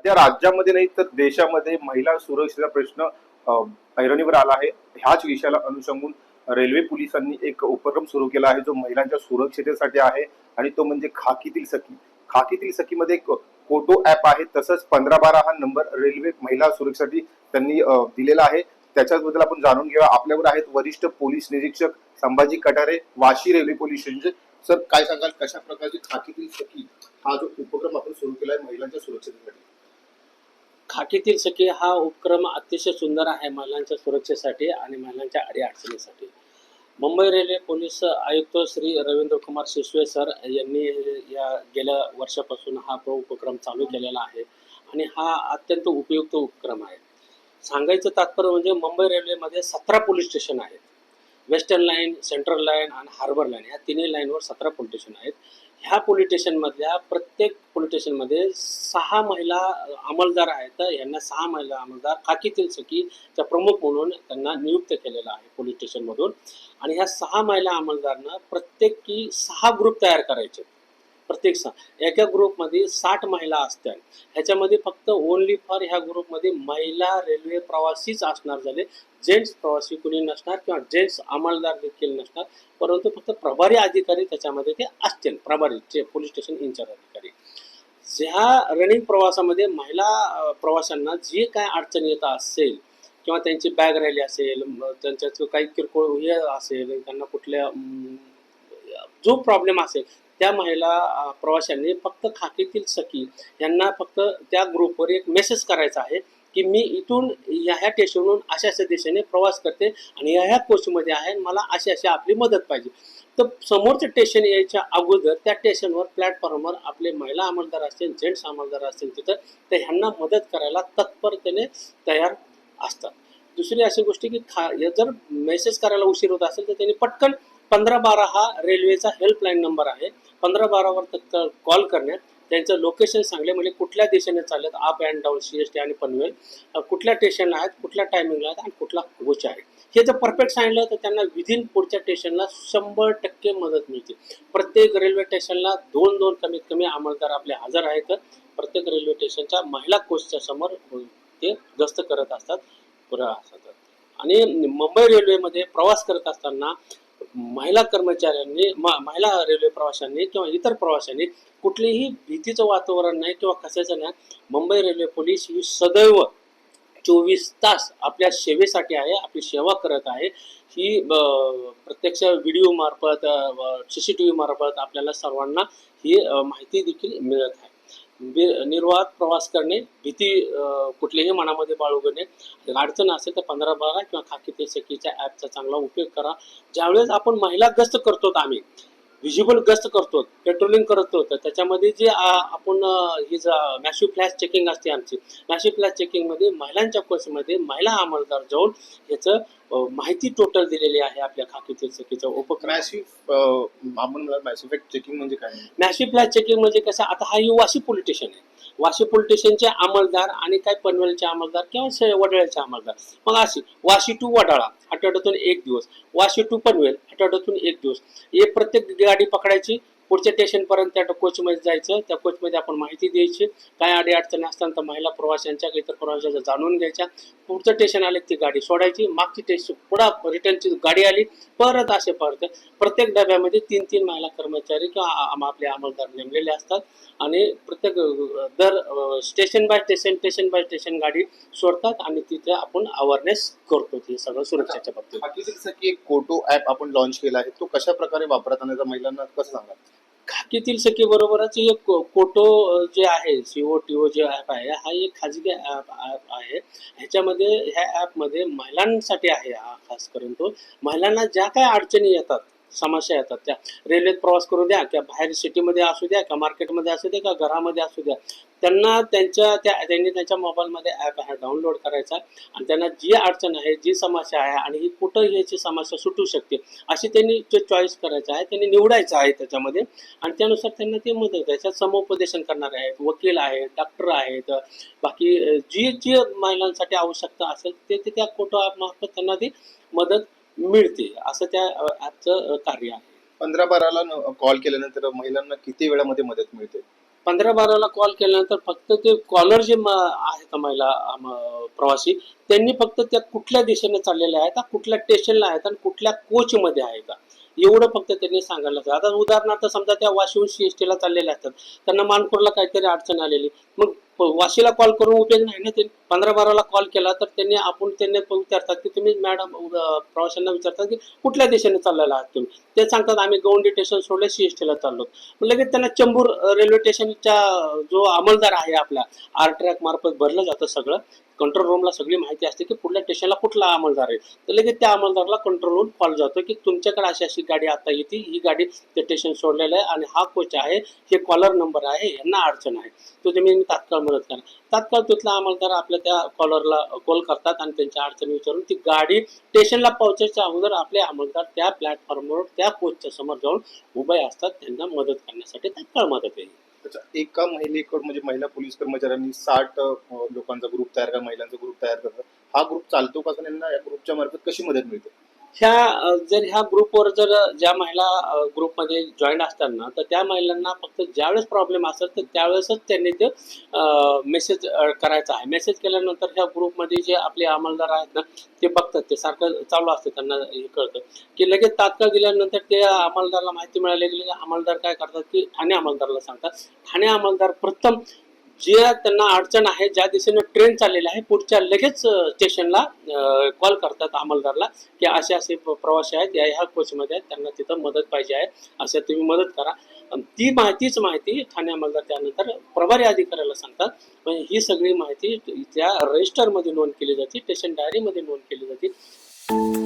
सध्या राज्यामध्ये नाही तर देशामध्ये महिला सुरक्षेचा प्रश्न ऐरणीवर आला आहे. ह्याच विषयाला अनुषंगून रेल्वे पोलिसांनी एक उपक्रम सुरू केला आहे जो महिलांच्या सुरक्षितेसाठी आहे आणि तो म्हणजे खाकीतील सखी. खाकीतील सखीमध्ये एक फोटो ऍप आहे, तसंच 1512 हा नंबर रेल्वे महिला सुरक्षेसाठी त्यांनी दिलेला आहे. त्याच्याबद्दल आपण जाणून घेऊया. आपल्यावर आहेत वरिष्ठ पोलीस निरीक्षक संभाजी कटारे, वाशी रेल्वे पोलीस स्टेशनचे. सर, काय सांगाल कशा प्रकारची खाकीतील सखी हा जो उपक्रम आपण सुरू केला आहे महिलांच्या सुरक्षेसाठी? खाकीतील सखी हा उपक्रम अतिशय सुंदर आहे महिलांच्या सुरक्षेसाठी आणि महिलांच्या अडीअडचणीसाठी. मुंबई रेल्वे पोलीस आयुक्त श्री रवींद्र कुमार शिसवे सर यांनी या गेल्या वर्षापासून हा उपक्रम चालू केलेला आहे आणि हा अत्यंत उपयुक्त उपक्रम आहे. सांगायचं तात्पर्य म्हणजे मुंबई रेल्वेमध्ये 17 पोलीस स्टेशन आहेत. वेस्टर्न लाईन, सेंट्रल लाईन आणि हार्बर लाईन या तिन्ही लाईनवर 17 पोलीस स्टेशन आहेत. ह्या पोलीस स्टेशनमधल्या प्रत्येक पोलीस स्टेशनमध्ये 6 महिला अंमलदार आहेत. यांना 6 महिला अंमलदार खाकीतील सखीच्या प्रमुख म्हणून त्यांना नियुक्त केलेला आहे पोलीस स्टेशनमधून. आणि ह्या 6 महिला अंमलदारांना प्रत्येकी 6 ग्रुप तयार करायचे. प्रत्येक एका ग्रुपमध्ये 60 महिला असतात. ह्याच्यामध्ये फक्त ओनली फॉर ह्या ग्रुपमध्ये महिला रेल्वे प्रवासीच असणार झाले. जेंट्स प्रवासी कुणी नसणार किंवा जेंट्स अंमलदार देखील नसणार, परंतु फक्त प्रभारी अधिकारी त्याच्यामध्ये ते असतील. प्रभारी पोलीस स्टेशन इन्चार्ज अधिकारी. ह्या रनिंग प्रवासामध्ये महिला प्रवाशांना जे काय अडचण येत असेल किंवा त्यांची बॅग राहिली असेल, त्यांच्यात काही किरकोळ हे असेल, त्यांना कुठल्या जो प्रॉब्लेम असेल त्या महिला प्रवाशांनी फक्त खाकीतील सखी यांना फक्त त्या ग्रुपवर एक मेसेज करायचा आहे की मी इथून ह्या स्टेशनवरून अशा अशा दिशेने प्रवास करते आणि ह्या कोचमध्ये आहे, मला अशी अशी आपली मदत पाहिजे. तर समोरचं स्टेशन यायच्या अगोदर त्या स्टेशनवर प्लॅटफॉर्मवर आपले महिला अंमलदार असतील, जेंट्स अंमलदार असतील तिथं, तर ह्यांना मदत करायला तत्परतेने तयार असतात. दुसरी अशी गोष्ट की जर मेसेज करायला उशीर होत असेल तर त्यांनी पटकन 1512 हा रेल्वेचा हेल्पलाईन नंबर आहे. 1512वर कॉल करण्यात त्यांचं लोकेशन सांगले, म्हणजे कुठल्या दिशेने चालत, अप अँड डाऊन, CST आणि पनवेल, कुठल्या स्टेशनला आहेत, कुठल्या टायमिंगला आहेत आणि कुठला कोच आहे, हे जर परफेक्ट सांगितलं तर त्यांना विदिन पुढच्या स्टेशनला 100% मदत मिळते. प्रत्येक रेल्वे स्टेशनला 2-2 कमीत कमी अंमलदार आपले हजर आहेत. प्रत्येक रेल्वे स्टेशनच्या महिला कोचच्या समोर ते गस्त करत असतात, पुरा असतात. आणि मुंबई रेल्वेमध्ये प्रवास करत असताना महिला कर्मचाऱ्यांनी, महिला रेल्वे प्रवाशांनी किंवा इतर प्रवाशांनी कुठलीही भीतीचं वातावरण नाही किंवा कशाचं नाही. मुंबई रेल्वे पोलीस ही सदैव 24 तास आपल्या सेवेसाठी आहे, आपली सेवा करत आहे. ही प्रत्यक्ष व्हिडिओ मार्फत, CCTV मार्फत आपल्याला सर्वांना ही माहिती देखील मिळत आहे. निर्वाध प्रवास करणे, भीती कुठल्याही मनामध्ये बाळगू नये. अडचण असेल तर 1512 किंवा खाकीतील सखीच्या ॲपचा चांगला उपयोग करा. ज्यावेळेस आपण महिला गस्त करतो, आम्ही व्हिजिबल गस्त करतो, पेट्रोलिंग करतो, तर त्याच्यामध्ये जे आपण ही मॅसिव्ह फ्लॅश चेकिंग असते आमची, मॅसिव्ह फ्लॅश चेकिंगमध्ये महिलांच्या कोचमध्ये महिला अंमलदार जाऊन ह्याचं माहिती टोटल दिलेली आहे आपल्या खाकीतील सखीचा उपक्रम. मॅसिव्ह चेकिंग म्हणजे काय? मॅसिव्ह फ्लॅश चेकिंग म्हणजे कसं, आता हा वाशी पोलीस स्टेशन आहे. वाशी पोलीस स्टेशनचे अंमलदार आणि काही पनवेलचे अंमलदार किंवा वडाळ्याचे अंमलदार, मग अशी वाशी टू वडाळा आठवड्यातून 1 दिवस, वाशी टू पनवेल आठवड्यातून 1 दिवस, हे प्रत्येक गाडी पकडायची, पुढच्या स्टेशनपर्यंत त्या कोचमध्ये जायचं. त्या कोचमध्ये आपण माहिती द्यायची, काय अडीअडचणी असताना महिला प्रवाशांच्या इतर प्रवाशांच्या जाणून घ्यायच्या. पुढचं स्टेशन आले ती गाडी सोडायची, मागची स्टेशन पुढं रिटर्नची गाडी आली परत असे परत प्रत्येक डब्यामध्ये 3-3 महिला कर्मचारी किंवा आपले अंमलदार नेमलेले असतात आणि प्रत्येक दर स्टेशन बाय स्टेशन गाडी सोडतात आणि तिथे आपण अवेअरनेस करतो. हे सगळं सुरक्षेच्या बाबतीत. खाकीतील सखी एक फोटो ऍप आपण लॉन्च केला आहे, तो कशा प्रकारे वापरता येणार महिलांना कसं सांगा? खाकीतील सखी बरोबरच एक कोटो जे आहे, COTO जे ॲप आहे, हा एक खाजगी ॲप आहे. ह्याच्यामध्ये ह्या ॲपमध्ये महिलांसाठी आहे हा खास करून. तो महिलांना ज्या काय अडचणी येतात, समस्या येतात, त्या रेल्वेत प्रवास करू द्या किंवा बाहेर सिटीमध्ये असू द्या किंवा मार्केटमध्ये असू द्या किंवा घरामध्ये असू द्या, त्यांना त्यांनी त्यांच्या मोबाईलमध्ये ॲप हा डाउनलोड करायचा आणि त्यांना जी अडचण आहे, जी समस्या आहे आणि ही कुठं याची समस्या सुटू शकते अशी त्यांनी जे चॉईस करायचं आहे, त्यांनी निवडायचं आहे त्याच्यामध्ये आणि त्यानुसार त्यांना ते मदत. त्याच्यात समुपदेशन करणारे आहेत, वकील आहेत, डॉक्टर आहेत, बाकी जी महिलांसाठी आवश्यकता असेल ते त्या कोटो ॲपमार्फत त्यांना ती मदत मिळते. असं त्या ॲपचं कार्य आहे. 1512ला कॉल केल्यानंतर महिलांना किती वेळामध्ये मदत मिळते? 15-12ला कॉल केल्यानंतर फक्त ते कॉलर जे आहेत महिला प्रवासी, त्यांनी फक्त त्या कुठल्या दिशेने चाललेल्या आहेत, कुठल्या स्टेशनला आहेत आणि कुठल्या कोचमध्ये आहेत एवढं फक्त त्यांनी सांगायला लागतं. आता उदाहरणार्थ समजा त्या वाशीहून CST ला चाललेल्या असतात, त्यांना मानखुर्दला काहीतरी अडचण आलेली, मग वाशीला कॉल करून उपयोग नाही ना. ते 15-12ला कॉल केला तर त्यांना विचारतात की तुम्ही मॅडम प्रवाशांना विचारतात की कुठल्या दिशेने चाललेला आहात तुम्ही. ते सांगतात आम्ही गौंडी स्टेशन सोडले CST ला चाललो. लगेच त्यांना चेंबूर रेल्वे स्टेशनच्या जो अंमलदार आहे आपला R-ट्रॅक मार्फत भरलं जातं सगळं. कंट्रोल रूमला सगळी माहिती असते की पुढल्या स्टेशनला कुठला अंमलदार आहे. तर लगेच त्या अंमलदारला कंट्रोल रूम कॉल जातो की तुमच्याकडे अशी अशी गाडी आता येते, ही गाडी ते स्टेशन सोडलेलं आहे आणि हा कोच आहे, हे कॉलर नंबर आहे, यांना अडचण आहे, तो तुम्ही तात्काळ मदत करा. तात्काळ तिथला अंमलदार आपल्या त्या कॉलरला कॉल करतात आणि त्यांच्या अडचणी विचारून ती गाडी स्टेशनला पोहोचायच्या अगोदर आपले अंमलदार त्या प्लॅटफॉर्मवर त्या कोचच्या समोर जाऊन उभे असतात. त्यांना मदत करण्यासाठी तात्काळ मदत येईल. अच्छा, एका महिलेकडून म्हणजे महिला पोलीस कर्मचाऱ्यांनी 60 लोकांचा ग्रुप तयार करा, महिलांचा ग्रुप तयार करतात. हा ग्रुप चालतो का? त्यांना या ग्रुपच्या मार्फत कशी मदत मिळते? जर ह्या ग्रुपवर जर ज्या महिला ग्रुपमध्ये जॉईन असतात ना, तर त्या महिलांना फक्त ज्यावेळेस प्रॉब्लेम असेल तर त्यावेळेसच त्यांनी ते मेसेज करायचा आहे. मेसेज केल्यानंतर ह्या ग्रुपमध्ये जे आपले अंमलदार आहेत ना, ते बघतात, ते सारखं चालू असतं, त्यांना हे कळतं की लगेच तात्काळ दिल्यानंतर ते अंमलदारला माहिती मिळाली की अंमलदार काय करतात की ठाणे अंमलदारला सांगतात. ठाणे अंमलदार प्रथम जे त्यांना अडचण आहे, ज्या दिशेने ट्रेन चाललेली आहे, पुढच्या लगेच स्टेशनला कॉल करतात अंमलदारला की असे असे प्रवासी आहेत, या ह्या कोचमध्ये आहेत, त्यांना तिथं मदत पाहिजे आहे, असं तुम्ही मदत करा. ती माहिती ठाणे अंमलदार त्यानंतर प्रभारी अधिकाऱ्याला सांगतात. म्हणजे ही सगळी माहिती त्या रजिस्टरमध्ये नोंद केली जाते, स्टेशन डायरीमध्ये नोंद केली जाते.